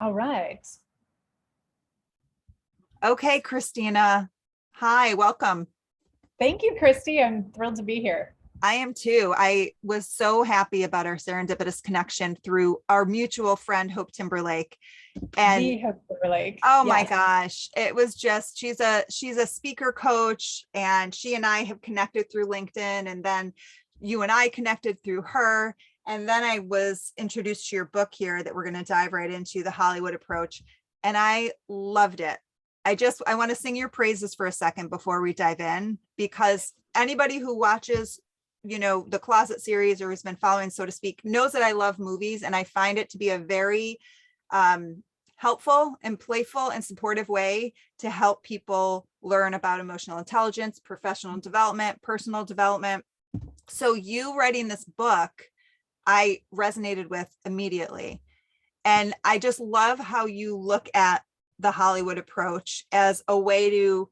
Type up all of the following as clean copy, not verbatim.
All right. Okay, Kristina. Hi, welcome. Thank you, Christy. I'm thrilled to be here. I am too. I was so happy about our serendipitous connection through our mutual friend, Hope Timberlake. And The Hope Lake. oh my Yes. gosh, it was just she's a speaker coach, and she and I have connected through LinkedIn, and then you and I connected through her. And then I was introduced to your book here that we're going to dive right into, The Hollywood Approach. And I loved it. I want to sing your praises for a second before we dive in, because anybody who watches, the Closet series or has been following, so to speak, knows that I love movies, and I find it to be a very helpful and playful and supportive way to help people learn about emotional intelligence, professional development, personal development. So you writing this book, I resonated with immediately. And I just love how you look at the Hollywood approach as a way to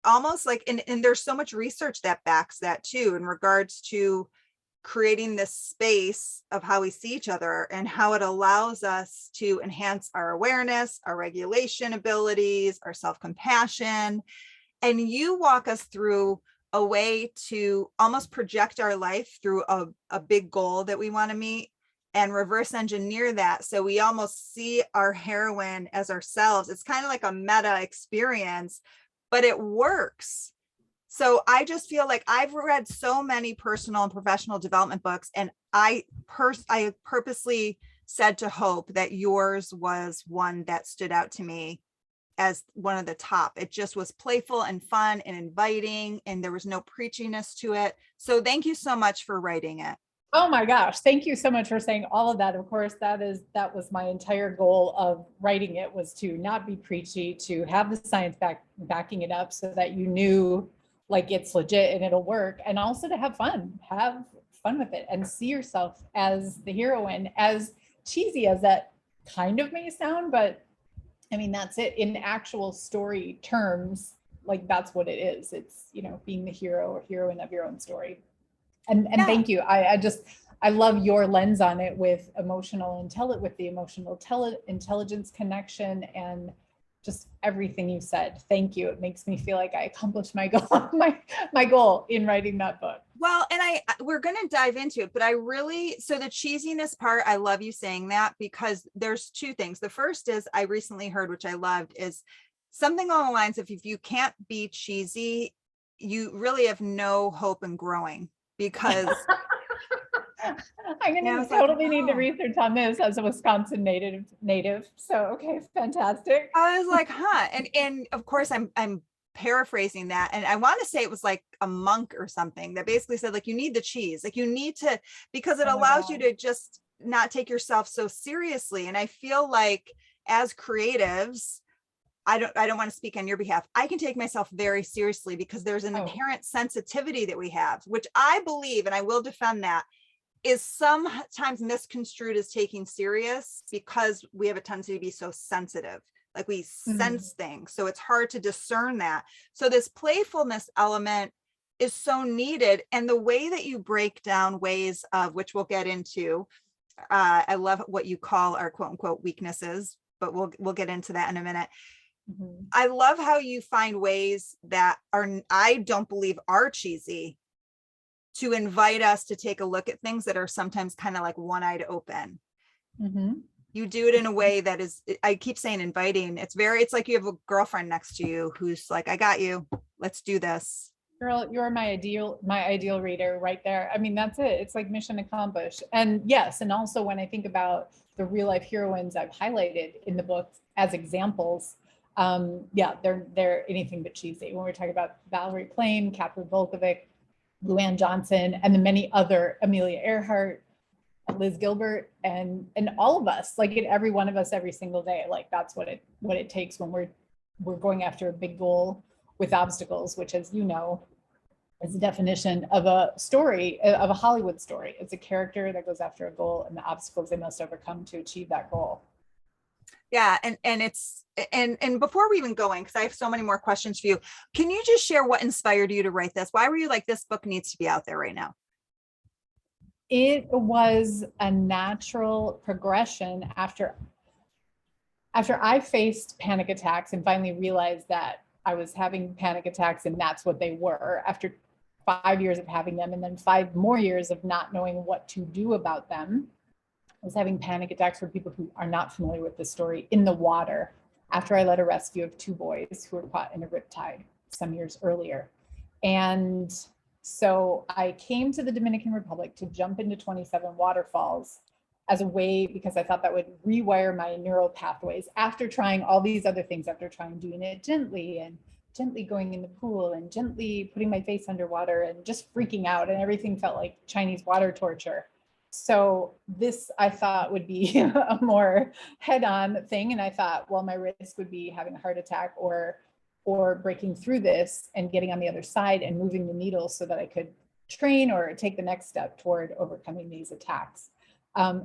almost like, and there's so much research that backs that too, in regards to creating this space of how we see each other and how it allows us to enhance our awareness, our regulation abilities, our self-compassion. And you walk us through a way to almost project our life through a big goal that we want to meet and reverse engineer that. So we almost see our heroine as ourselves. It's kind of like a meta experience, but it works. So I just feel like I've read so many personal and professional development books, and I purposely said to Hope that yours was one that stood out to me as one of the top. It just was playful and fun and inviting, and there was no preachiness to it. So thank you so much for writing it. Oh my gosh. Thank you so much for saying all of that. Of course, that was my entire goal of writing it, was to not be preachy, to have the science backing it up so that you knew like it's legit and it'll work, and also to have fun with it and see yourself as the heroine, as cheesy as that kind of may sound, but I mean, that's it in actual story terms. Like that's what it is. It's, being the hero or heroine of your own story. And Yeah. thank you. I love your lens on it with with the emotional intelligence connection and just everything you said. Thank you. It makes me feel like I accomplished my goal, my goal in writing that book. Well, and we're going to dive into it, but so the cheesiness part, I love you saying that, because there's two things. The first is, I recently heard, which I loved, is something along the lines of, if you can't be cheesy, you really have no hope in growing, because I'm I going was to like, totally need to oh. research on this as a Wisconsin native. So, okay, fantastic. I was like, huh. And of course I'm paraphrasing that. And I want to say it was like a monk or something that basically said, like, you need the cheese, like you need to, because it Oh my allows you God. to just not take yourself so seriously. And I feel like as creatives, I don't want to speak on your behalf. I can take myself very seriously because there's an Oh, inherent sensitivity that we have, which I believe, and I will defend that, is sometimes misconstrued as taking serious, because we have a tendency to be so sensitive, like we mhm. sense things, so it's hard to discern that. So this playfulness element is so needed, and the way that you break down ways of, which we'll get into, I love what you call our quote unquote weaknesses, but we'll get into that in a minute. Mhm. I love how you find ways that I don't believe are cheesy, to invite us to take a look at things that are sometimes kind of like one-eyed open. Mhm. You do it in a way that is, I keep saying inviting. It's like you have a girlfriend next to you who's like, I got you. Let's do this. Girl, you're my ideal reader right there. I mean, that's it. It's like mission accomplished. And yes, and also when I think about the real life heroines I've highlighted in the book as examples, yeah, they're anything but cheesy. When we're talking about Valerie Plame, Catherine Volkovic, Luann Johnson, and the many other, Amelia Earhart, Liz Gilbert, and all of us, like in every one of us every single day. Like that's what it takes when we're going after a big goal with obstacles, which, as you know, is the definition of a story, of a Hollywood story. It's a character that goes after a goal and the obstacles they must overcome to achieve that goal. Yeah. And before we even going, because I have so many more questions for you, can you just share what inspired you to write this? Why were you like, this book needs to be out there right now? It was a natural progression after after I faced panic attacks and finally realized that I was having panic attacks and that's what they were, after 5 years of having them and then 5 more years of not knowing what to do about them, I was having panic attacks, for people who are not familiar with the story, in the water after I led a rescue of 2 boys who were caught in a riptide some years earlier. And so I came to the Dominican Republic to jump into 27 waterfalls as a way, because I thought that would rewire my neural pathways after trying all these other things, after trying doing it gently and gently going in the pool and gently putting my face underwater and just freaking out, and everything felt like Chinese water torture. So this I thought would be a more head-on thing. And I thought, well, my risk would be having a heart attack or breaking through this and getting on the other side and moving the needle so that I could train or take the next step toward overcoming these attacks.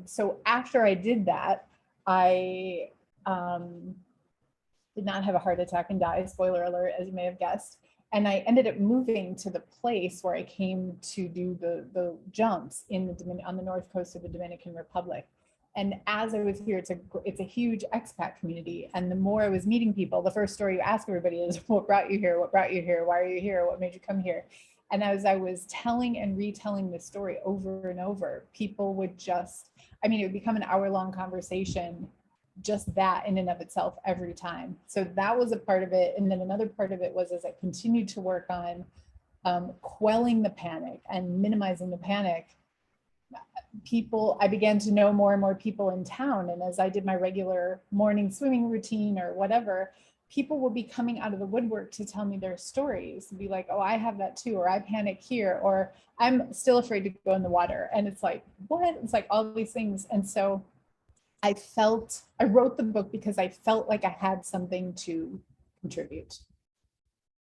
So after I did that, I did not have a heart attack and die, spoiler alert, as you may have guessed. And I ended up moving to the place where I came to do the jumps on the north coast of the Dominican Republic. And as I was here, it's a huge expat community. And the more I was meeting people, the first story you ask everybody is, what brought you here? What brought you here? Why are you here? What made you come here? And as I was telling and retelling the story over and over, people would just, it would become an hour-long conversation, just that in and of itself every time. So that was a part of it. And then another part of it was, as I continued to work on quelling the panic and minimizing the panic, I began to know more and more people in town. And as I did my regular morning swimming routine or whatever, people will be coming out of the woodwork to tell me their stories, to be like, oh, I have that too, or I panic here, or I'm still afraid to go in the water. And it's like, what? It's like all these things. And so I wrote the book because I felt like I had something to contribute.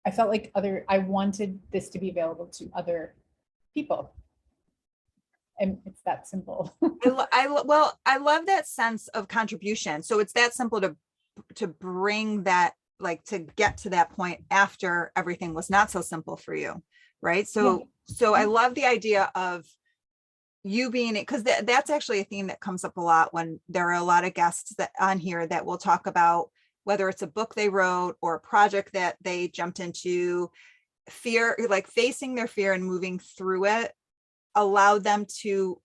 I felt like I wanted this to be available to other people. And it's that simple. I love that sense of contribution. So it's that simple to bring that, like, to get to that point after everything was not so simple for you, right? So I love the idea of you being it, because that's actually a theme that comes up a lot when there are a lot of guests that on here that will talk about whether it's a book they wrote or a project that they jumped into. Fear, like facing their fear and moving through it, allowed them to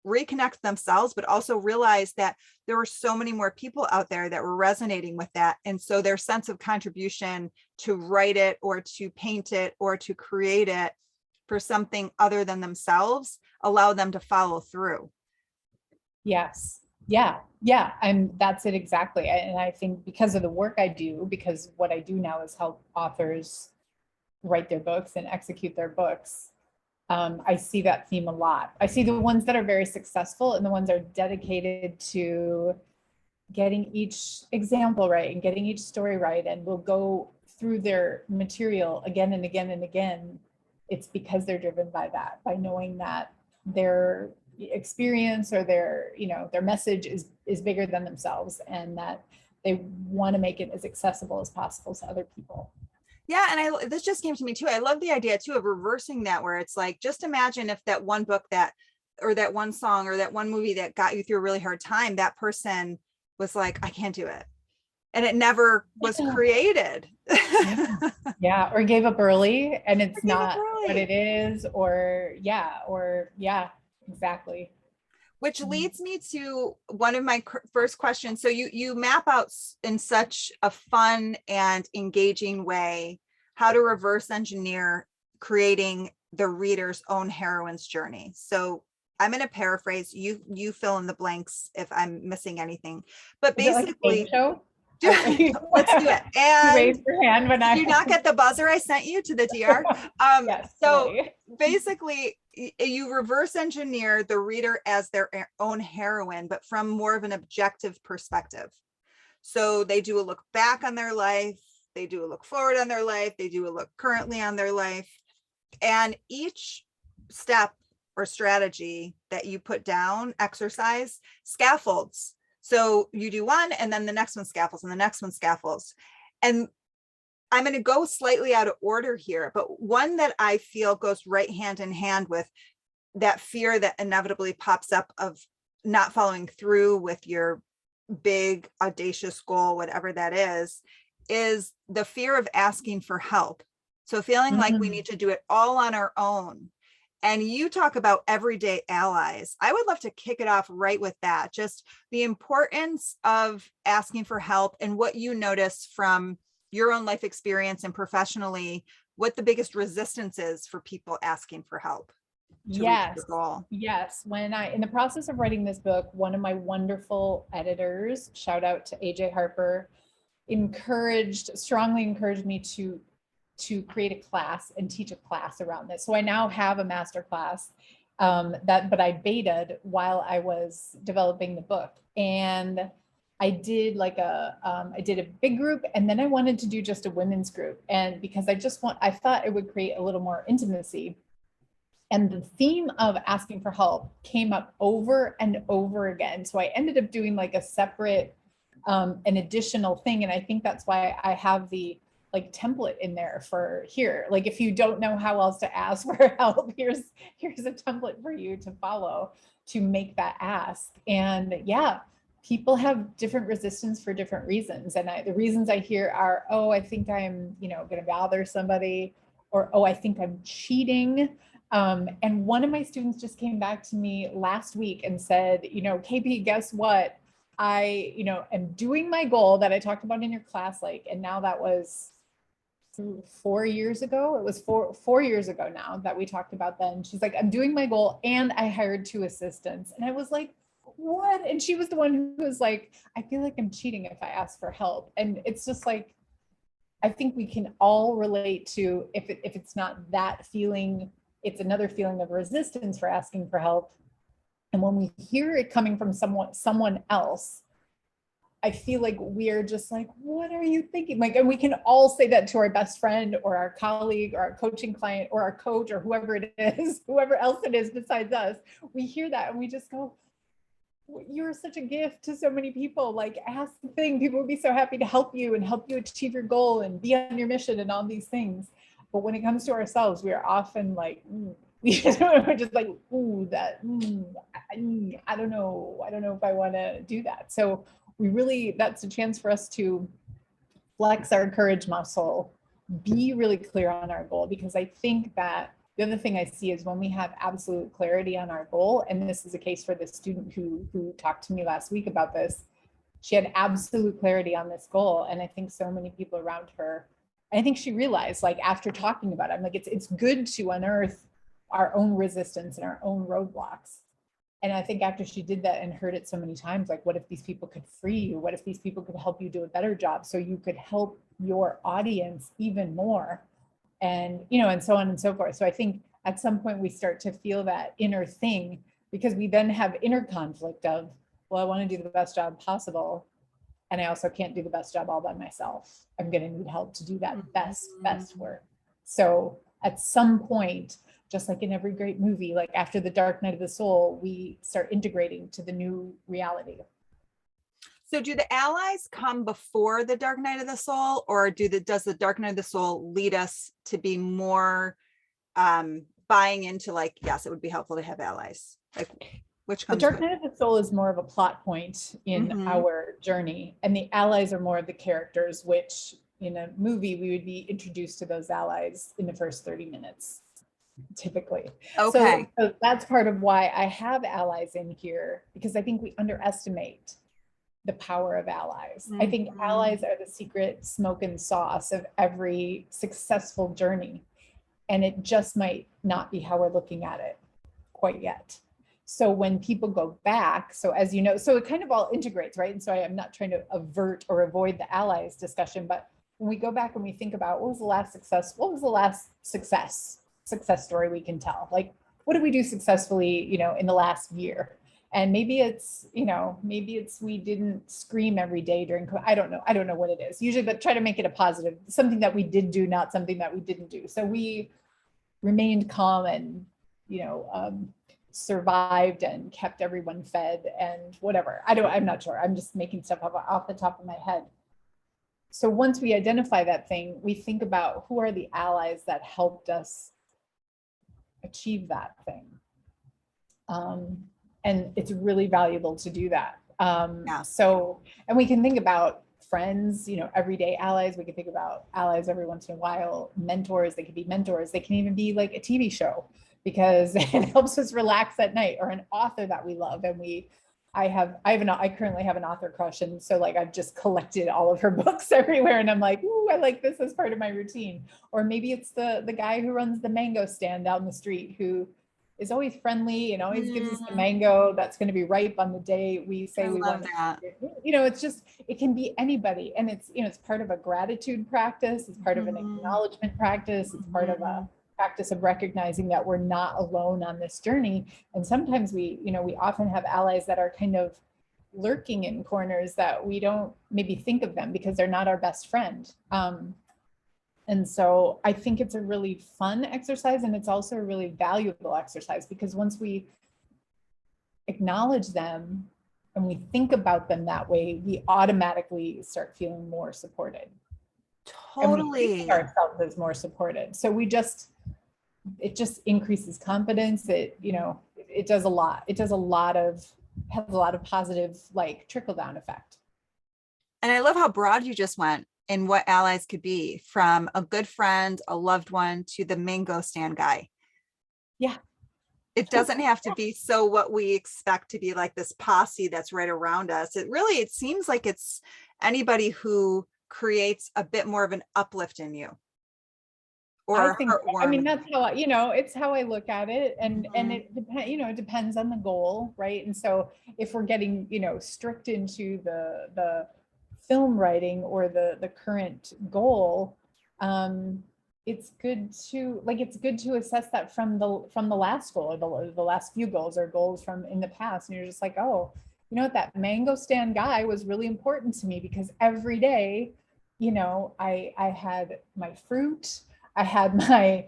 reconnect themselves, but also realize that there were so many more people out there that were resonating with that. And so their sense of contribution to write it or to paint it or to create it for something other than themselves allowed them to follow through. Yes. Yeah. And that's it exactly. And I think because of the work I do, because what I do now is help authors write their books and execute their books, I see that theme a lot. I see the ones that are very successful and the ones that are dedicated to getting each example right and getting each story right, and will go through their material again and again and again. It's because they're driven by that, by knowing that their experience or their message is bigger than themselves, and that they want to make it as accessible as possible to other people. Yeah. And this just came to me too. I love the idea too of reversing that, where it's like, just imagine if that one book or that one song or that one movie that got you through a really hard time, that person was like, I can't do it. And it never was created. Yeah. Or gave up early and it's not what it is, or exactly. Which leads me to one of my first questions. So you map out in such a fun and engaging way how to reverse engineer creating the reader's own heroine's journey. So I'm going to paraphrase, you fill in the blanks if I'm missing anything, but basically, let's do it. And you raise your hand when did you not get the buzzer I sent you to the DR? Yes, so basically, you reverse engineer the reader as their own heroine, but from more of an objective perspective. So they do a look back on their life, they do a look forward on their life, they do a look currently on their life, and each step or strategy that you put down, exercise, scaffolds. So you do one, and then the next one scaffolds, and the next one scaffolds. And I'm going to go slightly out of order here, but one that I feel goes right hand in hand with that fear that inevitably pops up of not following through with your big, audacious goal, whatever that is the fear of asking for help. So feeling like we need to do it all on our own. And you talk about everyday allies. I would love to kick it off right with that. Just the importance of asking for help and what you notice from your own life experience and professionally, what the biggest resistance is for people asking for help to reach their goal. Yes. When in the process of writing this book, one of my wonderful editors, shout out to AJ Harper, strongly encouraged me to create a class and teach a class around this. So I now have a master class but I betaed while I was developing the book. And I did I did a big group, and then I wanted to do just a women's group. And because I thought it would create a little more intimacy. And the theme of asking for help came up over and over again. So I ended up doing like a separate, an additional thing. And I think that's why I have the template in there for here. Like, if you don't know how else to ask for help, here's a template for you to follow to make that ask. And yeah, people have different resistance for different reasons. And the reasons I hear are, oh, I think I'm, going to bother somebody, or, oh, I think I'm cheating. And one of my students just came back to me last week and said, KP, guess what? I, am doing my goal that I talked about in your class, and now that was 4 years ago. It was four years ago now that we talked about then. She's like, I'm doing my goal and I hired 2 assistants. And I was like, what? And she was the one who was like, I feel like I'm cheating if I ask for help. And it's just like, I think we can all relate to, if it's not that feeling, it's another feeling of resistance for asking for help. And when we hear it coming from someone else, I feel like we're just like, what are you thinking? And we can all say that to our best friend or our colleague or our coaching client or our coach or whoever it is, whoever else it is besides us. We hear that and we just go, you're such a gift to so many people. Ask the thing. People would be so happy to help you and help you achieve your goal and be on your mission and all these things. But when it comes to ourselves, we are often like, we're just like, ooh, that, I don't know if I want to do that. So that's a chance for us to flex our courage muscle, be really clear on our goal, because I think that the other thing I see is when we have absolute clarity on our goal, and this is a case for the student who talked to me last week about this, she had absolute clarity on this goal. And I think so many people around her, I think she realized, after talking about it, I'm like, it's good to unearth our own resistance and our own roadblocks. And I think after she did that and heard it so many times, what if these people could free you? What if these people could help you do a better job so you could help your audience even more? And, and so on and so forth. So I think at some point we start to feel that inner thing, because we then have inner conflict of, well, I want to do the best job possible. And I also can't do the best job all by myself. I'm going to need help to do that best work. So at some point, just like in every great movie, after the dark night of the soul, we start integrating to the new reality. So do the allies come before the dark night of the soul, or does the dark night of the soul lead us to be more buying into yes, it would be helpful to have allies? Which comes? The dark night of the soul is more of a plot point in our journey, and the allies are more of the characters, which in a movie, we would be introduced to those allies in the first 30 minutes. Typically. Okay. So that's part of why I have allies in here, because I think we underestimate the power of allies. I think allies are the secret smoke and sauce of every successful journey. And it just might not be how we're looking at it quite yet. So when people go back, so as you know, so it kind of all integrates, right? And so I'm not trying to avert or avoid the allies discussion, but when we go back and we think about what was the last success story we can tell, what did we do successfully, in the last year? And maybe it's we didn't scream every day during COVID. I don't know what it is usually, but try to make it a positive, something that we did do, not something that we didn't do. So we remained calm and survived and kept everyone fed and whatever. I'm not sure, I'm just making stuff up off the top of my head. So once we identify that thing, we think about who are the allies that helped us achieve that thing. And it's really valuable to do that. Yeah. So, and we can think about friends, everyday allies. We can think about allies every once in a while, mentors. They could be mentors. They can even be like a TV show because it helps us relax at night, or an author that we love. And I currently have an author crush. And so like, I've just collected all of her books everywhere. And I'm like, ooh, I like this as part of my routine. Or maybe it's the guy who runs the mango stand out in the street, who is always friendly and always gives us the mango that's going to be ripe on the day we say I we love want that. it's just, it can be anybody. And it's, it's part of a gratitude practice. It's part of an acknowledgement practice. It's part of a practice of recognizing that we're not alone on this journey. And sometimes we often have allies that are kind of lurking in corners that we don't maybe think of them because they're not our best friend. And so I think it's a really fun exercise, and it's also a really valuable exercise, because once we acknowledge them and we think about them that way, we automatically start feeling more supported. Totally. And we see ourselves as more supported. So it just increases confidence. It does a lot. It has a lot of positive, like, trickle down effect. And I love how broad you just went in what allies could be, from a good friend, a loved one, to the mango stand guy. Yeah. It doesn't have to be so what we expect to be, like this posse that's right around us. It seems like it's anybody who creates a bit more of an uplift in you. Or that's how it's how I look at it. And it depends on the goal, right? And so if we're getting, strict into the film writing or the current goal, it's good to assess that from the last goal, or the last few goals, or goals from in the past. And you're just like, oh, that mango stand guy was really important to me, because every day, I had my fruit. I had my,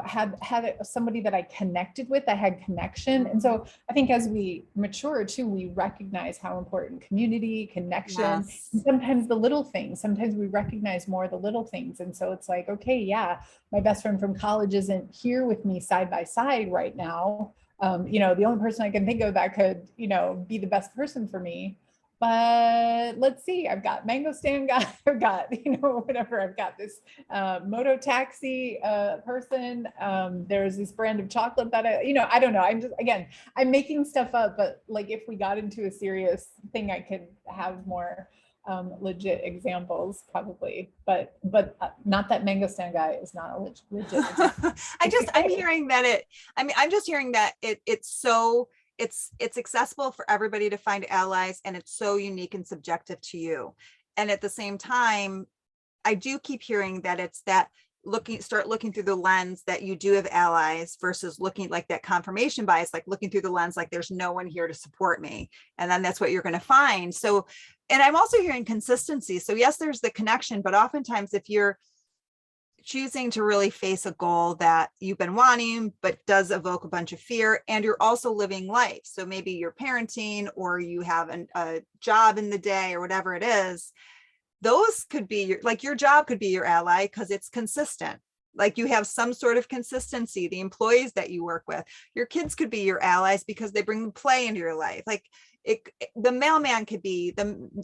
had somebody that I connected with. I had connection. And so I think as we mature too, we recognize how important community, connection, Yes. and sometimes the little things, sometimes we recognize more of the little things. And so it's like, okay, yeah, my best friend from college isn't here with me side by side right now. The only person I can think of that could, be the best person for me. But let's see, I've got mango stand guy, I've got, whatever, I've got this moto taxi person. There's this brand of chocolate that I don't know. I'm making stuff up, but like, if we got into a serious thing, I could have more legit examples probably, but not that mango stand guy is not a legit example. I'm hearing that I'm just hearing that it's accessible for everybody to find allies, and it's so unique and subjective to you. And at the same time, I do keep hearing that it's that start looking through the lens that you do have allies, versus looking like that confirmation bias, like looking through the lens, like there's no one here to support me. And then that's what you're going to find. So, and I'm also hearing consistency. So yes, there's the connection, but oftentimes if you're choosing to really face a goal that you've been wanting, but does evoke a bunch of fear, and you're also living life. So maybe you're parenting, or you have a job in the day, or whatever it is. Those could be your job could be your ally, because it's consistent. Like, you have some sort of consistency. The employees that you work with, your kids could be your allies because they bring play into your life. Like, the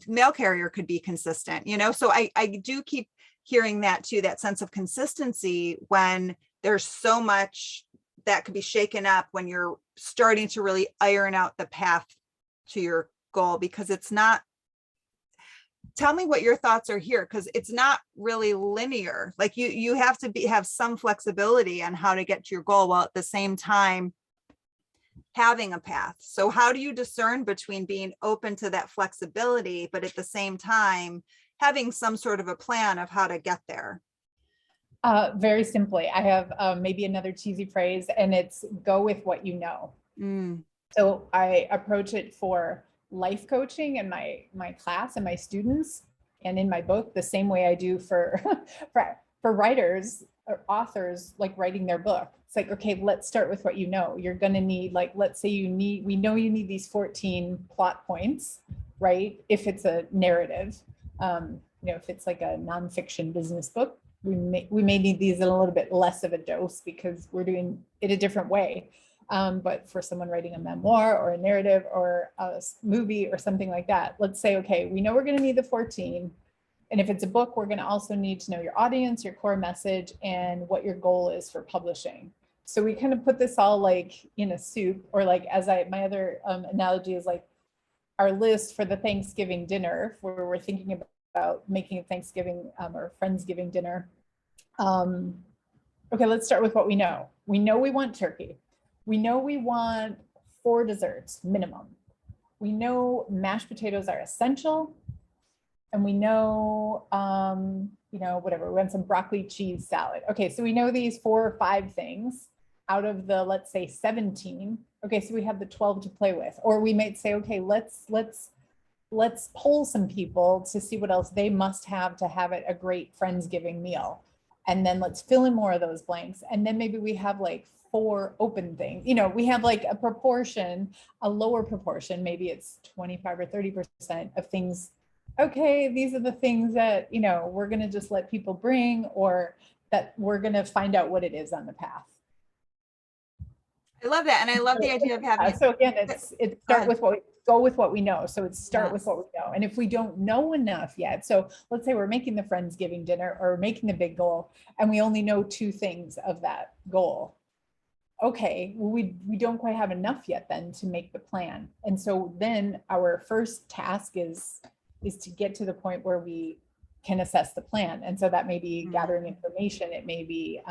mail carrier could be consistent, So I do keep hearing that too, that sense of consistency, when there's so much that could be shaken up when you're starting to really iron out the path to your goal, because it's not. Tell me what your thoughts are here, because it's not really linear. Like, you have to have some flexibility on how to get to your goal, while at the same time having a path. So how do you discern between being open to that flexibility, but at the same time having some sort of a plan of how to get there? Very simply, I have maybe another cheesy phrase, and it's go with what you know. So I approach it for life coaching and my class and my students, and in my book, the same way I do for for writers or authors, like writing their book. It's like, okay, let's start with what you know. You're going to need, like, let's say we know you need these 14 plot points, right? If it's a narrative, if it's like a nonfiction business book, we may need these in a little bit less of a dose, because we're doing it a different way. But for someone writing a memoir or a narrative or a movie or something like that, let's say, okay, we know we're going to need the 14. And if it's a book, we're going to also need to know your audience, your core message, and what your goal is for publishing. So we kind of put this all like in a soup, or like my other analogy is like our list for the Thanksgiving dinner, where we're thinking about making a Thanksgiving or Friendsgiving dinner. Okay, let's start with what we know. We know we want turkey. We know we want 4 desserts minimum. We know mashed potatoes are essential. And we know, whatever, we want some broccoli cheese salad. Okay, so we know these 4 or 5 things out of the, let's say 17. Okay, so we have the 12 to play with. Or we might say, okay, let's poll some people to see what else they must have to have it a great Friendsgiving meal. And then let's fill in more of those blanks. And then maybe we have like 4 open things. We have like a proportion, a lower proportion, maybe it's 25 or 30% of things. Okay, these are the things that, we're going to just let people bring, or that we're going to find out what it is on the path. I love that. And I love the idea of having. So again, it's start with go with what we know. So it's start with what we know. And if we don't know enough yet, so let's say we're making the Friendsgiving dinner or making the big goal, and we only know 2 things of that goal. Okay, well, we don't quite have enough yet then to make the plan. And so then our first task is to get to the point where we can assess the plan. And so that may be gathering information. It may be,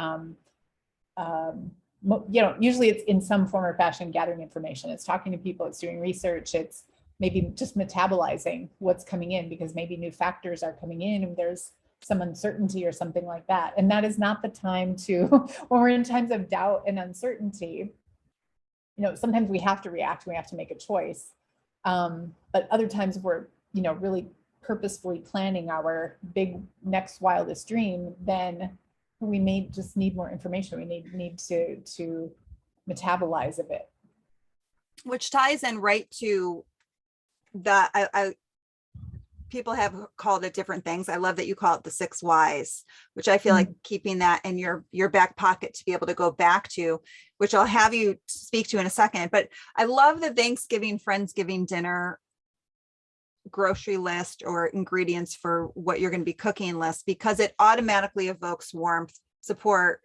usually it's in some form or fashion gathering information. It's talking to people, it's doing research, it's maybe just metabolizing what's coming in, because maybe new factors are coming in and there's some uncertainty or something like that. And that is not the time to, when we're in times of doubt and uncertainty, sometimes we have to react, we have to make a choice. But other times we're, really purposefully planning our big next wildest dream, then we may just need more information. We need to metabolize a bit. Which ties in right to the, people have called it different things. I love that you call it the 6 whys, which I feel like keeping that in your back pocket to be able to go back to, which I'll have you speak to in a second. But I love the Thanksgiving, Friendsgiving dinner grocery list or ingredients for what you're going to be cooking list, because it automatically evokes warmth, support,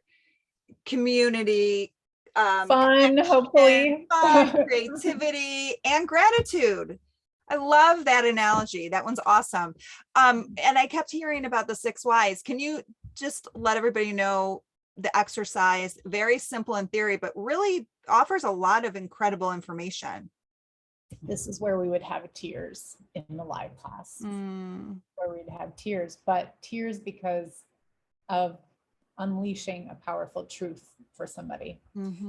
community, fun, hopefully, fun, creativity, and gratitude. I love that analogy. That one's awesome. And I kept hearing about the 6 whys. Can you just let everybody know the exercise? Very simple in theory, but really offers a lot of incredible information. This is where we would have tears in the live class, where we'd have tears, but tears because of unleashing a powerful truth for somebody.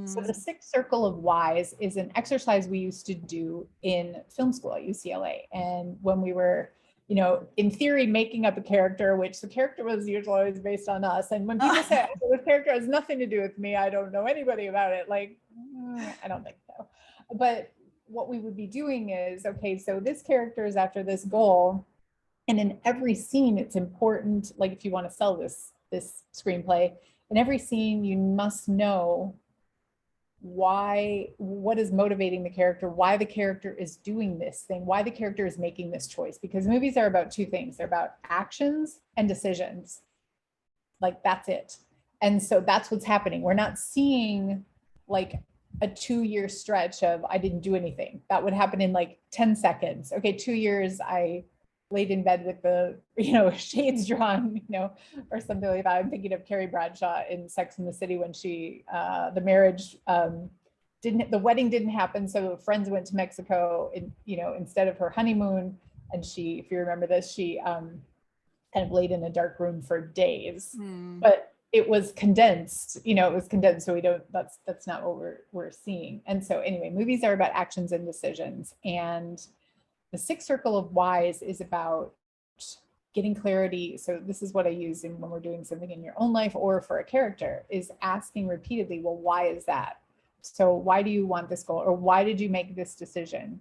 So the 6 circle of whys is an exercise we used to do in film school at UCLA. And when we were, in theory, making up a character, which the character was usually always based on us. And when people say this character has nothing to do with me, I don't know anybody about it. Like, I don't think so. But what we would be doing is, okay, so this character is after this goal. And in every scene, it's important, like if you want to sell this screenplay, in every scene, you must know what is motivating the character, why the character is doing this thing, why the character is making this choice. Because movies are about 2 things. They're about actions and decisions. Like, that's it. And so that's what's happening. We're not seeing like a 2-year stretch of I didn't do anything. That would happen in like 10 seconds. Okay, 2 years, I laid in bed with the, shades drawn, or something like that. I'm thinking of Carrie Bradshaw in Sex and the City when she, the marriage, the wedding didn't happen. So friends went to Mexico, instead of her honeymoon. And she, if you remember this, she kind of laid in a dark room for days, but it was condensed, so we don't, that's not what we're seeing. And so anyway, movies are about actions and decisions. And the 6 circle of whys is about getting clarity. So this is what I use when we're doing something in your own life or for a character, is asking repeatedly, well, why is that? So why do you want this goal? Or why did you make this decision?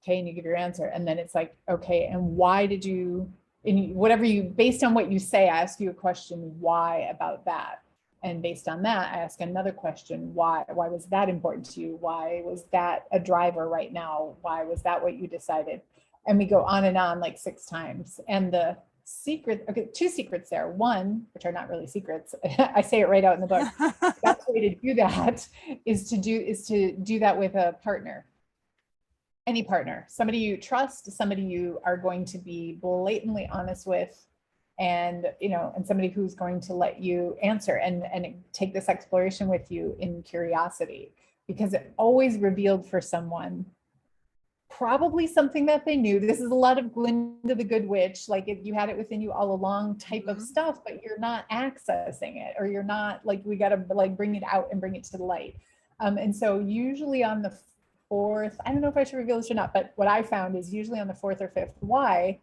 Okay, and you give your answer. And then it's like, okay, and why did you, and whatever you, based on what you say, I ask you a question, why about that? And based on that, I ask another question. Why was that important to you? Why was that a driver right now? Why was that what you decided? And we go on and on like 6 times. And the secret, okay, 2 secrets there. One, which are not really secrets, I say it right out in the book. The best way to do that is to do that with a partner. Any partner, somebody you trust, somebody you are going to be blatantly honest with, and and somebody who's going to let you answer and take this exploration with you in curiosity, because it always revealed for someone probably something that they knew. This is a lot of Glinda the Good Witch, like if you had it within you all along type of stuff, but you're not accessing it, or you're not like, we got to like bring it out and bring it to the light. And so usually on the 4th, I don't know if I should reveal this or not, but what I found is usually on the 4th or 5th why,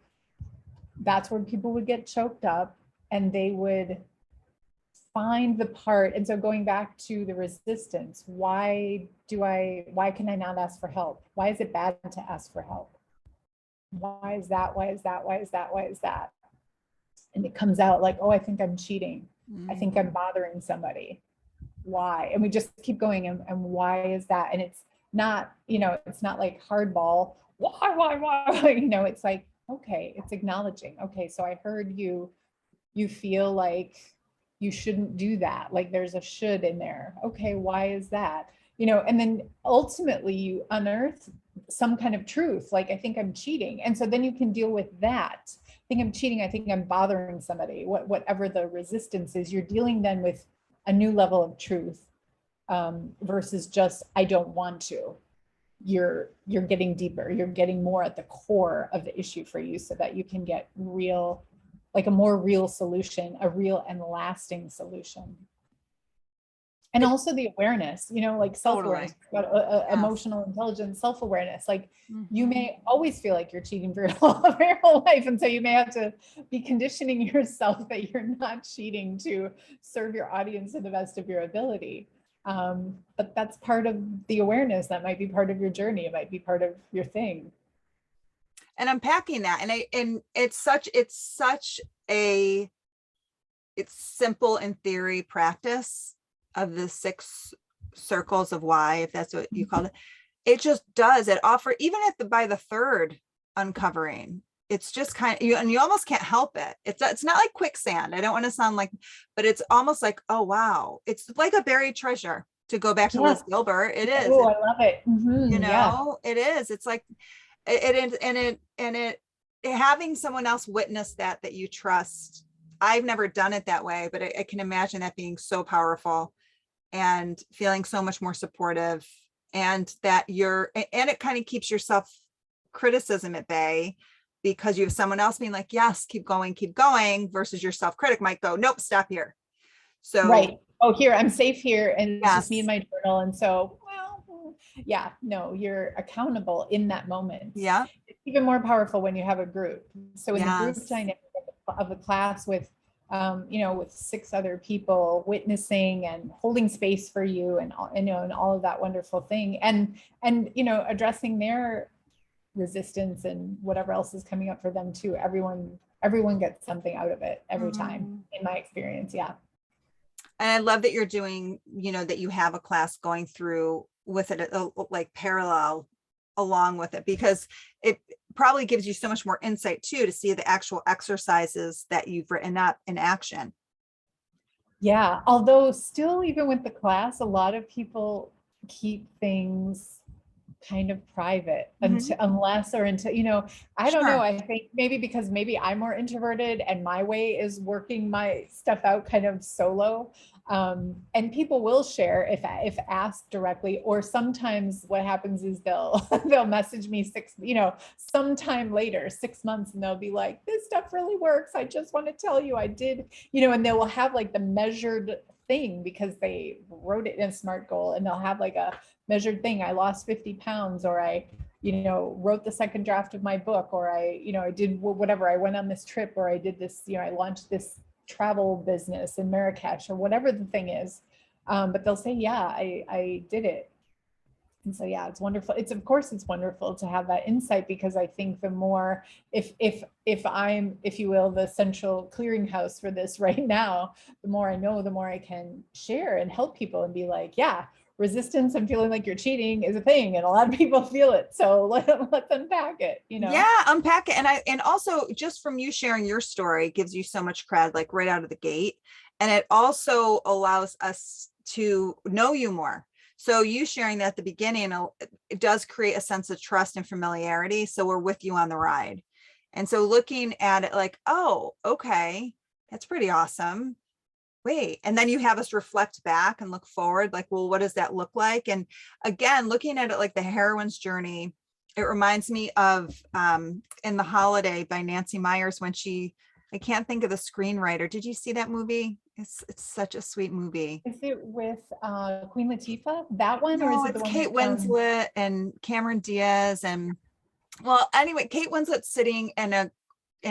that's where people would get choked up and they would find the part. And so going back to the resistance, why can I not ask for help? Why is it bad to ask for help? Why is that? Why is that? Why is that? Why is that? And it comes out like, oh, I think I'm cheating. I think I'm bothering somebody. Why? And we just keep going. And why is that? And it's not, it's not like hardball. Why? It's like, okay, it's acknowledging. Okay, so I heard you feel like you shouldn't do that. Like there's a should in there. Okay, why is that? And then ultimately you unearth some kind of truth. Like, I think I'm cheating. And so then you can deal with that. I think I'm cheating. I think I'm bothering somebody. Whatever the resistance is, you're dealing then with a new level of truth, versus just, I don't want to. You're getting deeper, you're getting more at the core of the issue for you, so that you can get real, like a more real solution, a real and lasting solution. And also the awareness, like self-awareness, emotional intelligence, self-awareness. Like you may always feel like you're cheating for your whole life. And so you may have to be conditioning yourself that you're not cheating to serve your audience to the best of your ability. But that's part of the awareness. That might be part of your journey. It might be part of your thing. And unpacking that, and it's simple in theory practice of the 6 circles of why, if that's what you call it. It just does. It offer, even by the 3rd uncovering, it's just kind of, you almost can't help it. It's not like quicksand. I don't want to sound like, but it's almost like, oh, wow. It's like a buried treasure, to go back to Liz Gilbert. It is. Oh, I love it. It is. It's like, it having someone else witness that you trust. I've never done it that way, but I can imagine that being so powerful and feeling so much more supportive, and that it kind of keeps your self-criticism at bay, because you have someone else being like, yes, keep going, versus your self-critic might go, nope, stop here. So, right. Oh, here, I'm safe here. And it's just me and my journal. And so, well, yeah, no, you're accountable in that moment. Yeah. It's even more powerful when you have a group. So in the group dynamic of a class with, with 6 other people witnessing and holding space for you, and all of that wonderful thing, and addressing their resistance and whatever else is coming up for them too. Everyone gets something out of it every time, in my experience. Yeah. And I love that you're doing, that you have a class going through with it, like parallel along with it, because it probably gives you so much more insight too, to see the actual exercises that you've written up in action. Yeah. Although still, even with the class, a lot of people keep things kind of private until, I don't know. I think maybe because I'm more introverted and my way is working my stuff out kind of solo. And people will share if asked directly, or sometimes what happens is they'll message me sometime later, 6 months, and they'll be like, this stuff really works. I just want to tell you I did, and they will have like the measured thing, because they wrote it in a SMART goal, and they'll have like a measured thing. I lost 50 pounds, or I, wrote the 2nd draft of my book, or I did whatever, I went on this trip, or I did this, I launched this travel business in Marrakesh, or whatever the thing is. But they'll say, yeah, I did it. And so, yeah, it's wonderful. It's, of course, it's wonderful to have that insight, because I think the more, if I'm, if you will, the central clearinghouse for this right now, the more I know, the more I can share and help people and be like, yeah, resistance and feeling like you're cheating is a thing, and a lot of people feel it. So let's unpack it, you know? Yeah, unpack it. And also just from you sharing your story gives you so much cred, like right out of the gate. And it also allows us to know you more. So you sharing that at the beginning, it does create a sense of trust and familiarity. So we're with you on the ride. And so looking at it like, oh, okay, that's pretty awesome. Wait, and then you have us reflect back and look forward, like, well, what does that look like? And again, looking at it like the heroine's journey, it reminds me of In the Holiday by Nancy Myers, when I can't think of the screenwriter. Did you see that movie? It's such a sweet movie. Is it with Queen Latifah, that one, or is No, it the it's one Kate with Winslet and Cameron Diaz. And well, anyway, Kate Winslet's sitting in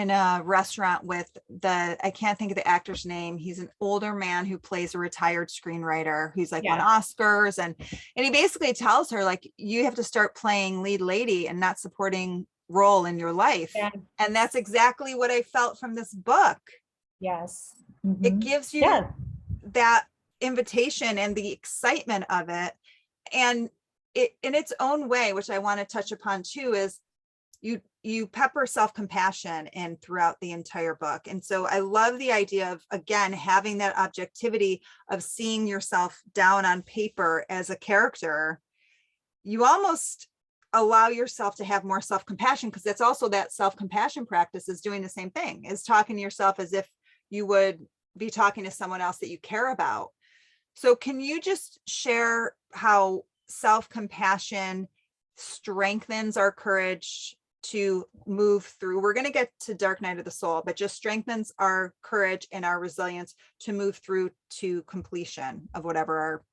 a restaurant with I can't think of the actor's name. He's an older man who plays a retired screenwriter who's like won Oscars. And he basically tells her, like, you have to start playing lead lady and not supporting role in your life. Yeah. And that's exactly what I felt from this book. Yes. It gives you that invitation and the excitement of it. And it, in its own way, which I want to touch upon too, is you pepper self-compassion in throughout the entire book. And so I love the idea of, again, having that objectivity of seeing yourself down on paper as a character. You almost allow yourself to have more self-compassion, because that's also that self-compassion practice is doing the same thing, is talking to yourself as if you would be talking to someone else that you care about. So can you just share how self-compassion strengthens our courage to move through? We're going to get to Dark Night of the Soul, but just strengthens our courage and our resilience to move through to completion of whatever our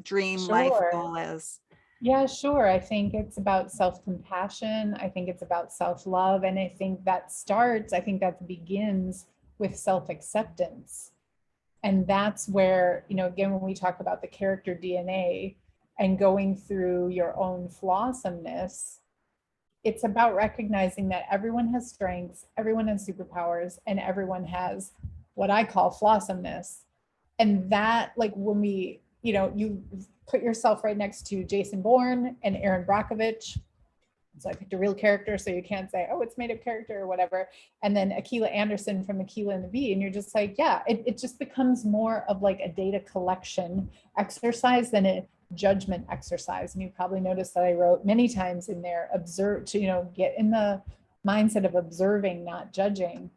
dream life goal is. Yeah, sure. I think it's about self-compassion. I think it's about self-love. And I think that begins with self-acceptance. And that's where, again, when we talk about the character DNA and going through your own flawsomeness, it's about recognizing that everyone has strengths, everyone has superpowers, and everyone has what I call flawsomeness. And that, like, when we, you put yourself right next to Jason Bourne and Aaron Brockovich. So I picked a real character, so you can't say, oh, it's made up character or whatever. And then Akilah Anderson from Akilah and the Bee. And you're just like, yeah, it just becomes more of like a data collection exercise than a judgment exercise. And you probably noticed that I wrote many times in there, observe, to, get in the mindset of observing, not judging.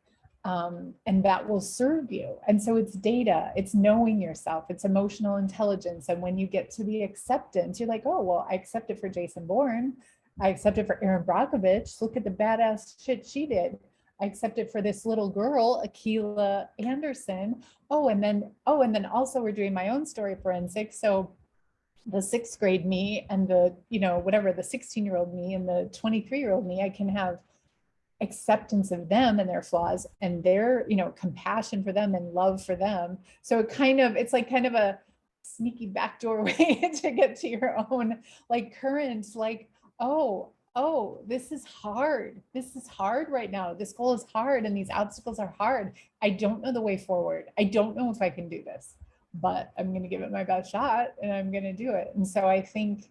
And that will serve you. And so it's data, it's knowing yourself, it's emotional intelligence. And when you get to the acceptance, you're like, oh, well, I accept it for Jason Bourne. I accept it for Aaron Brockovich. Look at the badass shit she did. I accept it for this little girl, Akilah Anderson. Oh, and then also we're doing my own story forensics. So the 6th grade me and the, the 16-year-old me and the 23-year-old me, I can have acceptance of them and their flaws and their, compassion for them and love for them. So it's like kind of a sneaky backdoor way to get to your own like current, like, oh, this is hard. This is hard right now. This goal is hard and these obstacles are hard. I don't know the way forward. I don't know if I can do this, but I'm going to give it my best shot and I'm going to do it. And so I think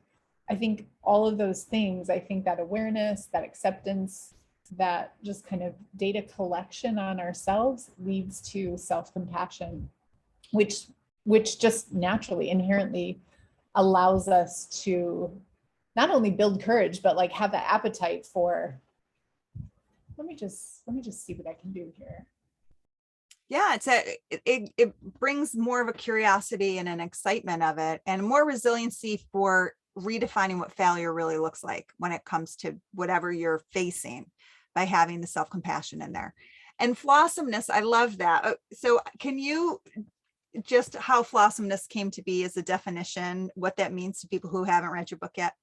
all of those things, I think that awareness, that acceptance, that just kind of data collection on ourselves leads to self-compassion, which just naturally, inherently allows us to not only build courage, but like have the appetite for, let me just see what I can do here. Yeah, it brings more of a curiosity and an excitement of it, and more resiliency for redefining what failure really looks like when it comes to whatever you're facing, by having the self-compassion in there. And flawsomeness, I love that. So can you just, how flawsomeness came to be as a definition, what that means to people who haven't read your book yet?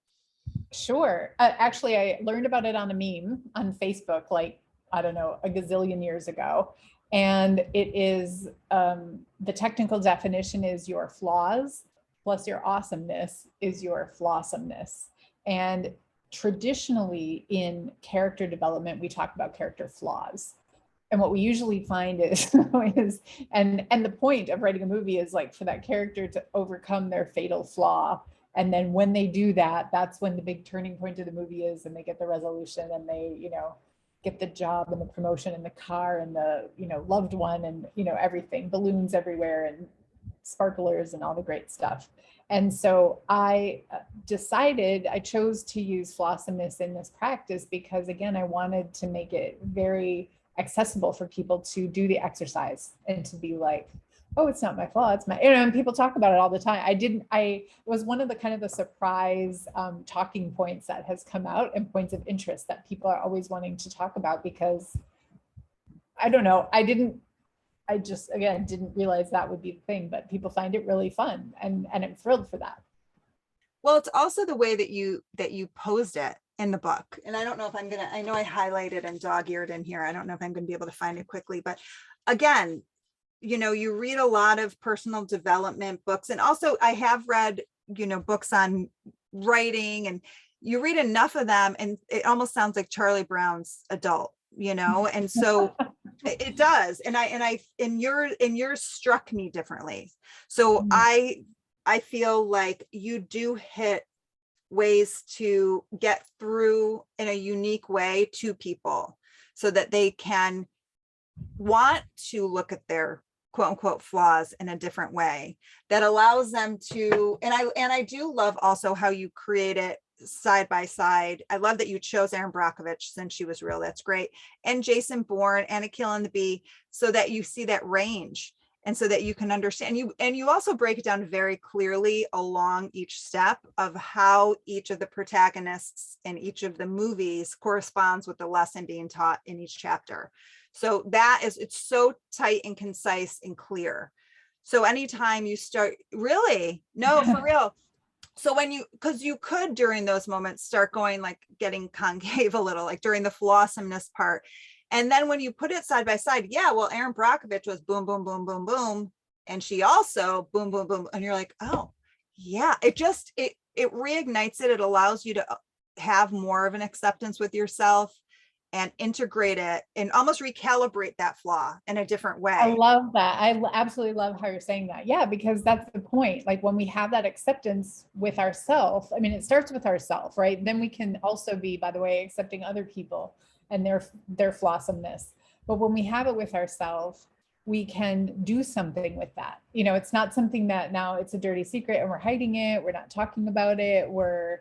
Sure. Actually, I learned about it on a meme on Facebook, like, I don't know, a gazillion years ago. And it is, the technical definition is your flaws plus your awesomeness is your flawsomeness. And traditionally in character development, we talk about character flaws. And what we usually find is, and the point of writing a movie is like for that character to overcome their fatal flaw. And then when they do that, that's when the big turning point of the movie is, and they get the resolution and they, get the job and the promotion and the car and the, loved one and, everything, balloons everywhere and sparklers and all the great stuff. And so I chose to use flawsomeness in this practice because, again, I wanted to make it very accessible for people to do the exercise and to be like, oh, it's not my flaw, it's my, and people talk about it all the time. It was one of the kind of the surprise talking points that has come out and points of interest that people are always wanting to talk about because I don't know, I just, again, didn't realize that would be the thing, but people find it really fun and I'm thrilled for that. Well, it's also the way that you posed it in the book. And I don't know if I know I highlighted and dog-eared in here. I don't know if I'm going to be able to find it quickly, but again, you read a lot of personal development books. And also I have read, books on writing, and you read enough of them and it almost sounds like Charlie Brown's adult, and so it does. And yours struck me differently. So I feel like you do hit ways to get through in a unique way to people so that they can want to look at their quote unquote flaws in a different way that allows them to, and I do love also how you create it side by side. I love that you chose Erin Brockovich since she was real. That's great. And Jason Bourne and A Kill on the Bee, so that you see that range and so that you can understand you also break it down very clearly along each step of how each of the protagonists in each of the movies corresponds with the lesson being taught in each chapter. So it's so tight and concise and clear. So anytime you start, really, no, for real. So because you could during those moments start going like getting concave a little, like during the flawsomeness part. And then when you put it side by side, yeah, well, Erin Brockovich was boom, boom, boom, boom, boom. And she also boom, boom, boom. And you're like, oh yeah, it reignites it. It allows you to have more of an acceptance with yourself and integrate it and almost recalibrate that flaw in a different way. I love that. I absolutely love how you're saying that. Yeah, because that's the point. Like when we have that acceptance with ourselves, I mean, it starts with ourselves, right? Then we can also be, by the way, accepting other people and their flawsomeness. But when we have it with ourselves, we can do something with that. It's not something that now it's a dirty secret and we're hiding it. We're not talking about it. We're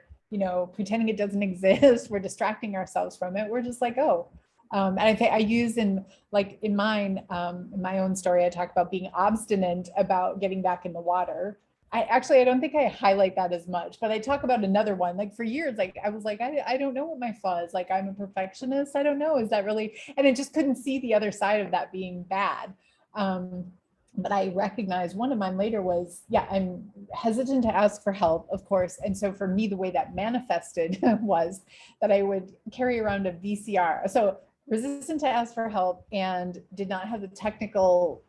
pretending it doesn't exist. We're distracting ourselves from it. We're just like, oh. And I think I use in my own story, I talk about being obstinate about getting back in the water. I don't think I highlight that as much, but I talk about another one. Like for years, like I was like, I don't know what my flaw is. Like I'm a perfectionist. I don't know. Is that really? And I just couldn't see the other side of that being bad. But I recognized one of mine later was, I'm hesitant to ask for help, of course. And so for me, the way that manifested was that I would carry around a VCR. So resistant to ask for help and did not have the technical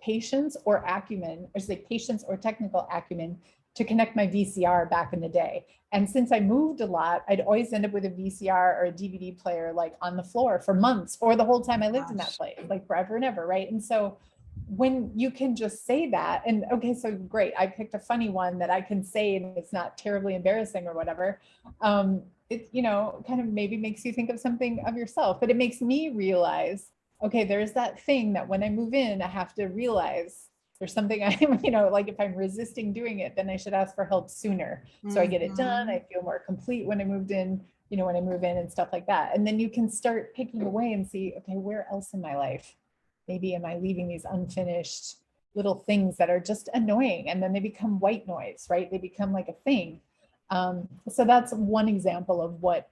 patience or technical acumen to connect my VCR back in the day. And since I moved a lot, I'd always end up with a VCR or a DVD player on the floor for months or the whole time I lived in that place, forever and ever, right? And so when you can just say that, and okay, so great, I picked a funny one that I can say and it's not terribly embarrassing or whatever. It kind of maybe makes you think of something of yourself, but it makes me realize, okay, there's that thing that when I move in, I have to realize there's something I'm, if I'm resisting doing it, then I should ask for help sooner. So I get it done. I feel more complete when I moved in, when I move in and stuff like that. And then you can start picking away and see, okay, where else in my life? Maybe am I leaving these unfinished little things that are just annoying? And then they become white noise, right? They become like a thing. So that's one example of what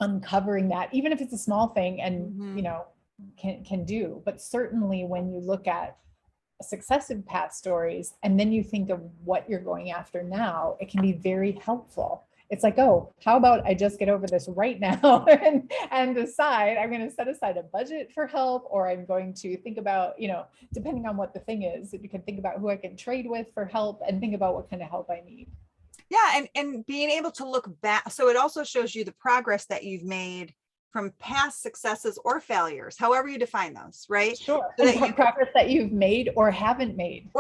uncovering that, even if it's a small thing and, can do. But certainly when you look at successive past stories and then you think of what you're going after now, it can be very helpful. It's like, oh, how about I just get over this right now and decide I'm going to set aside a budget for help, or I'm going to think about, depending on what the thing is, you can think about who I can trade with for help and think about what kind of help I need. Yeah. And being able to look back. So it also shows you the progress that you've made from past successes or failures, however you define those, right? Sure. So And that you progress that you've made or haven't made.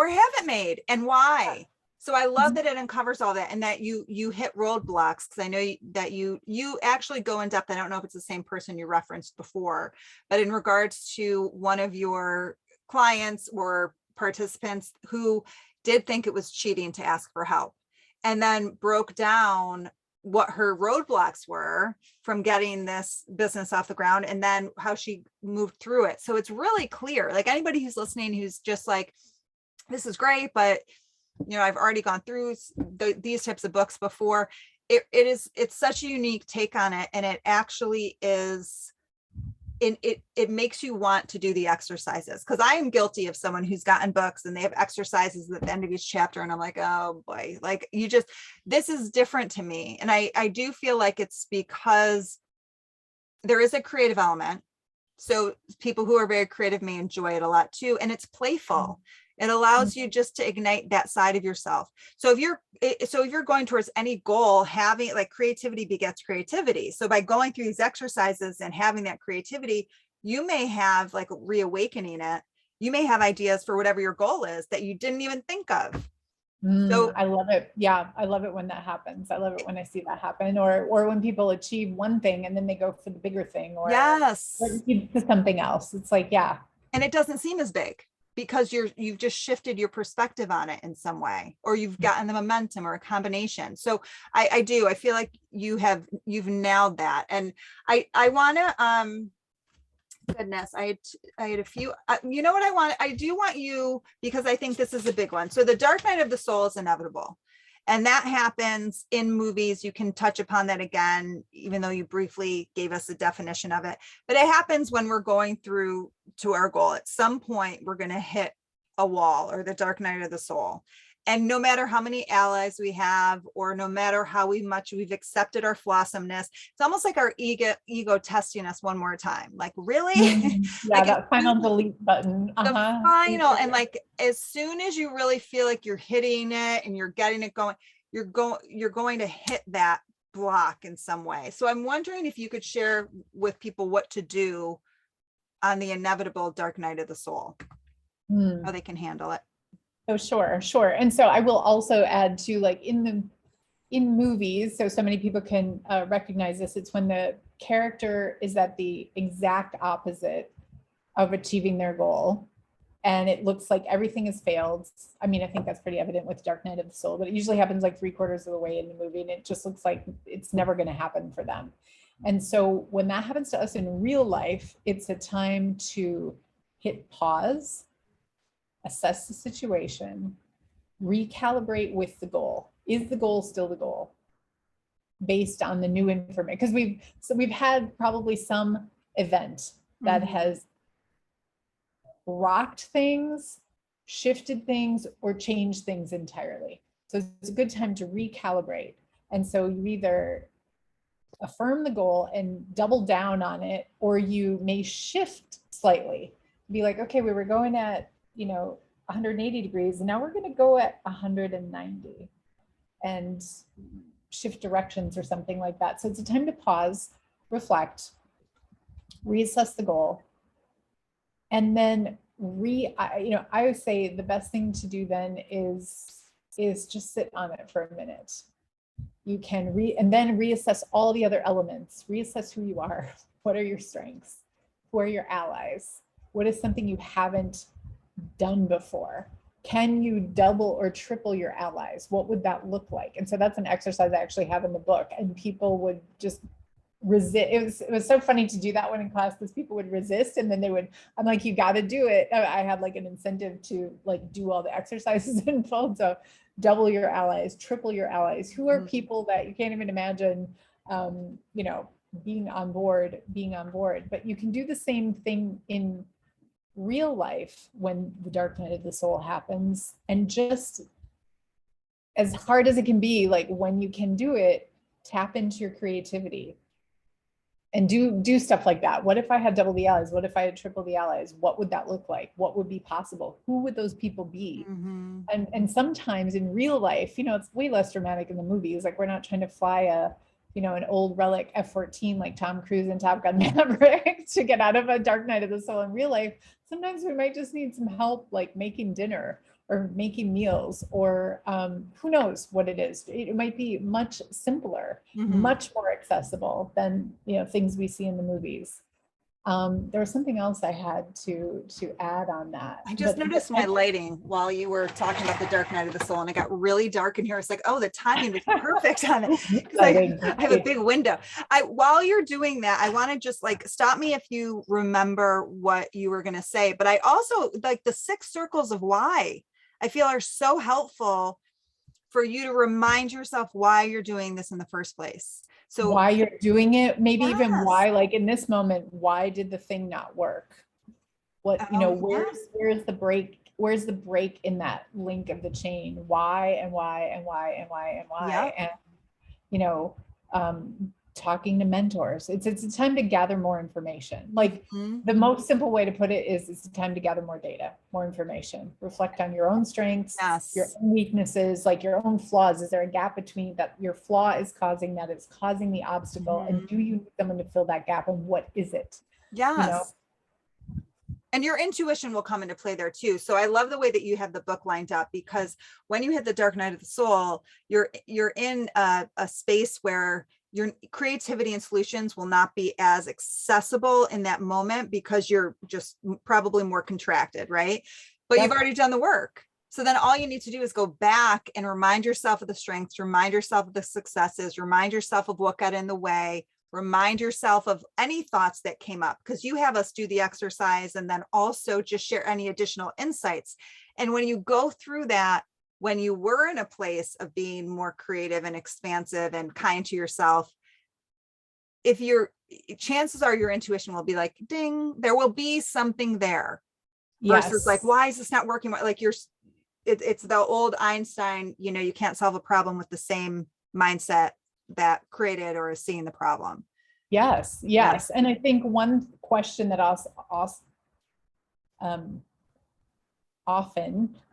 And why. So I love Mhm. that it uncovers all that, and that you hit roadblocks, because I know that you actually go in depth. I don't know if it's the same person you referenced before, but in regards to one of your clients or participants who did think it was cheating to ask for help, and then broke down what her roadblocks were from getting this business off the ground, and then how she moved through it. So it's really clear, like anybody who's listening, who's just like, this is great, but I've already gone through these types of books before. It's such a unique take on it. And it actually is, it makes you want to do the exercises. Cause I am guilty of someone who's gotten books and they have exercises at the end of each chapter. And I'm like, oh boy, like this is different to me. And I do feel like it's because there is a creative element. So people who are very creative may enjoy it a lot too. And it's playful. It allows you just to ignite that side of yourself. So if you're going towards any goal, having like creativity begets creativity. So by going through these exercises and having that creativity, you may have like reawakening it. You may have ideas for whatever your goal is that you didn't even think of. So I love it. Yeah. I love it when that happens. I love it when I see that happen, or when people achieve one thing and then they go for the bigger thing, or yes, to something else. It's like, yeah. And it doesn't seem as big, because you've just shifted your perspective on it in some way, or you've gotten the momentum or a combination. So I feel like you've nailed that. And I want to, goodness, I had a few, you know what I do want you, because I think this is a big one. So the dark night of the soul is inevitable. And that happens in movies. You can touch upon that again, even though you briefly gave us a definition of it. But it happens when we're going through to our goal. At some point, we're going to hit a wall, or the dark night of the soul. And no matter how many allies we have, or no matter how much we've accepted our flawsomeness, it's almost like our ego testing us one more time. Like, really? Yeah, like that final delete button. the final, and like as soon as you really feel like you're hitting it and you're getting it going, you're going to hit that block in some way. So I'm wondering if you could share with people what to do on the inevitable dark night of the soul, how they can handle it. Oh, sure. And so I will also add to, like, in movies, so many people can recognize this. It's when the character is at the exact opposite of achieving their goal, and it looks like everything has failed. I mean, I think that's pretty evident with Dark Night of the Soul, but it usually happens like 3/4 of the way in the movie, and it just looks like it's never going to happen for them. And so when that happens to us in real life, it's a time to hit pause, assess the situation, recalibrate with the goal. Is the goal still the goal based on the new information? Because we've had probably some event that has rocked things, shifted things, or changed things entirely. So it's a good time to recalibrate. And so you either affirm the goal and double down on it, or you may shift slightly. Be like, okay, we were going at 180 degrees, and now we're going to go at 190 and shift directions or something like that. So it's a time to pause, reflect, reassess the goal, and then I always say the best thing to do then is just sit on it for a minute. You can and then reassess all the other elements. Reassess who you are. What are your strengths? Who are your allies? What is something you haven't done before? Can you double or triple your allies? What would that look like? And so that's an exercise I actually have in the book, and people would just resist. It was so funny to do that one in class, because people would resist, and then I'm like, you got to do it. I had like an incentive to like do all the exercises in full. So double your allies, triple your allies. Who are people that you can't even imagine, being on board, but you can do the same thing in real life when the dark night of the soul happens. And just as hard as it can be, like when you can do it, tap into your creativity and do stuff like that. What if I had double the allies? What if I had triple the allies? What would that look like? What would be possible? Who would those people be? Mm-hmm. And sometimes in real life, it's way less dramatic in the movies. Like, we're not trying to fly an old relic F-14 like Tom Cruise and Top Gun Maverick to get out of a Dark Night of the Soul. In real life, sometimes we might just need some help, like making dinner or making meals, or who knows what it is. It might be much simpler, Mm-hmm. much more accessible than things we see in the movies. There was something else I had to add on that. I just noticed my lighting while you were talking about the Dark Night of the Soul, and it got really dark in here. It's like, oh, the timing was perfect on it. I have a big window. While you're doing that, I want to just like stop me if you remember what you were going to say. But I also like the 6 circles of why I feel are so helpful for you to remind yourself why you're doing this in the first place. So why you're doing it, maybe even why, like in this moment, why did the thing not work? What, where's the break? Where's the break in that link of the chain? Why and why and why and why and why? Yep. And, talking to mentors. It's a time to gather more information. Like the most simple way to put it is it's a time to gather more data, more information, reflect on your own strengths, your own weaknesses, like your own flaws. Is there a gap between that your flaw is causing that it's causing the obstacle? And do you need someone to fill that gap? And what is it? Yes. And your intuition will come into play there too. So I love the way that you have the book lined up, because when you hit the Dark Night of the Soul, you're in a space where your creativity and solutions will not be as accessible in that moment because you're just probably more contracted, right? But you've already done the work. So then all you need to do is go back and remind yourself of the strengths, remind yourself of the successes, remind yourself of what got in the way, remind yourself of any thoughts that came up, because you have us do the exercise and then also just share any additional insights. And when you go through that, when you were in a place of being more creative and expansive and kind to yourself, chances are your intuition will be like, ding, there will be something there. Versus like, why is this not working? Like it's the old Einstein, you can't solve a problem with the same mindset that created or is seeing the problem. Yes. And I think one question that often,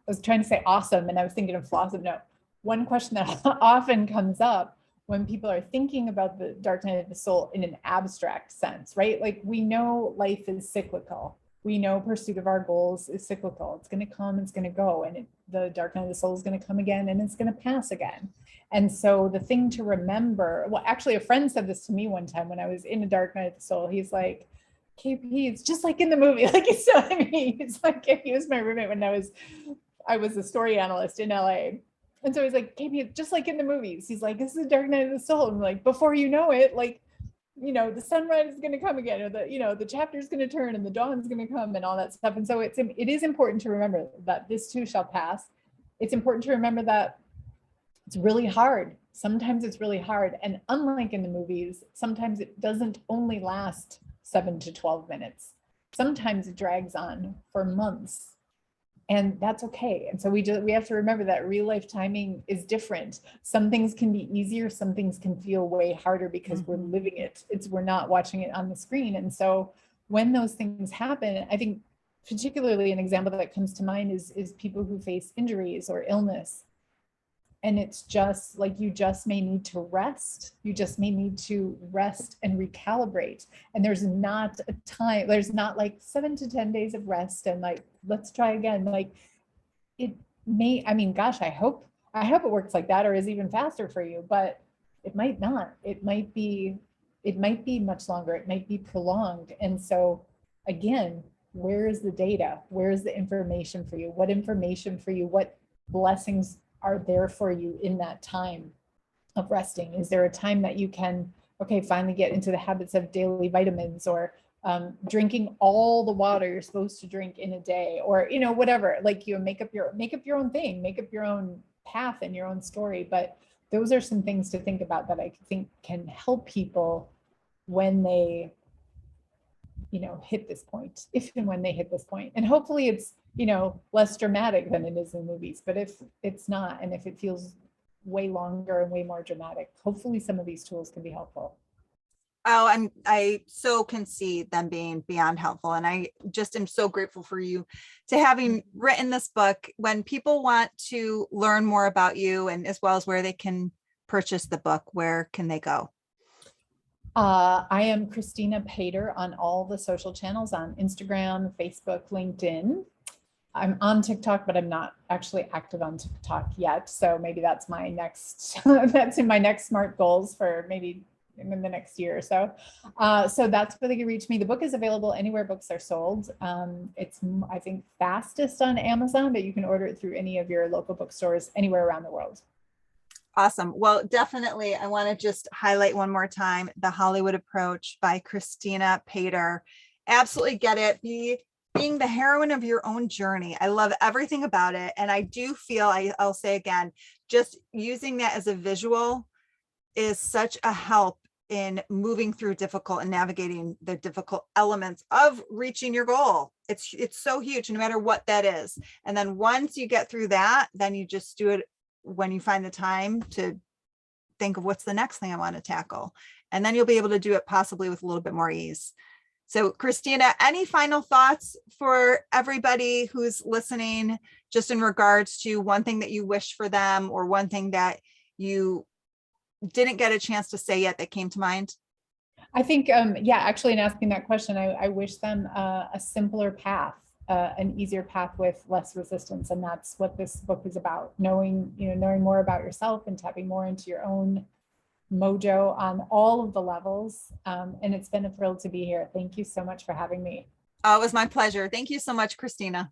I was trying to say awesome and I was thinking of Flawsome. No, one question that often comes up when people are thinking about the Dark Night of the Soul in an abstract sense, right? Like, we know life is cyclical. We know pursuit of our goals is cyclical. It's going to come, it's going to go, and the Dark Night of the Soul is going to come again and it's going to pass again. And so the thing to remember, well, actually a friend said this to me one time when I was in a Dark Night of the Soul. He's like, KP, it's just like in the movie. Like, he's telling me, it's like, he was my roommate when I was a story analyst in LA. And so he's like, KP, it's just like in the movies. He's like, this is a Dark Night of the Soul. And like, before you know it, like, the sunrise is going to come again, or the chapter is going to turn and the dawn's going to come and all that stuff. And so it is important to remember that this too shall pass. It's important to remember that it's really hard. Sometimes it's really hard. And unlike in the movies, sometimes it doesn't only last 7 to 12 minutes. Sometimes it drags on for months. And that's okay. And so we have to remember that real life timing is different. Some things can be easier. Some things can feel way harder because we're living it. We're not watching it on the screen. And so when those things happen, I think particularly an example that comes to mind is people who face injuries or illness. And it's just like, you just may need to rest. You just may need to rest and recalibrate. And there's not a time, there's not like 7 to 10 days of rest and like, let's try again. Like, it may, gosh, I hope it works like that or is even faster for you, but it might not. It might be much longer. It might be prolonged. And so again, where is the data? Where is the information for you? What information for you? What blessings are there for you in that time of resting? Is there a time that you can, finally get into the habits of daily vitamins, or drinking all the water you're supposed to drink in a day, or, whatever, like, make up your own thing, make up your own path and your own story. But those are some things to think about that I think can help people when they, hit this point, if and when they hit this point. And hopefully it's, less dramatic than it is in movies. But if it's not, and if it feels way longer and way more dramatic. Hopefully some of these tools can be helpful. Oh, I so can see them being beyond helpful. And I just am so grateful for you to having written this book. When people want to learn more about you and as well as where they can purchase the book, where can they go? I am Kristina Paider on all the social channels, on Instagram, Facebook, LinkedIn. I'm on TikTok, but I'm not actually active on TikTok yet. So maybe that's my next, that's in my next SMART goals for maybe in the next year or so. So that's where they can reach me. The book is available anywhere books are sold. It's, I think, fastest on Amazon, but you can order it through any of your local bookstores anywhere around the world. Awesome. Well, definitely, I want to just highlight one more time, The Hollywood Approach by Kristina Paider. Absolutely get it. Being the heroine of your own journey. I love everything about it. And I do feel, I'll say again, just using that as a visual is such a help in moving through difficult and navigating the difficult elements of reaching your goal. It's so huge, no matter what that is. And then once you get through that, then you just do it when you find the time to think of what's the next thing I want to tackle. And then you'll be able to do it possibly with a little bit more ease. So Kristina, any final thoughts for everybody who's listening, just in regards to one thing that you wish for them or one thing that you didn't get a chance to say yet that came to mind? I think, yeah, actually in asking that question, I wish them a simpler path, an easier path with less resistance. And that's what this book is about, knowing more about yourself and tapping more into your own mojo on all of the levels. And it's been a thrill to be here. Thank you so much for having me. Oh, it was my pleasure. Thank you so much, Kristina.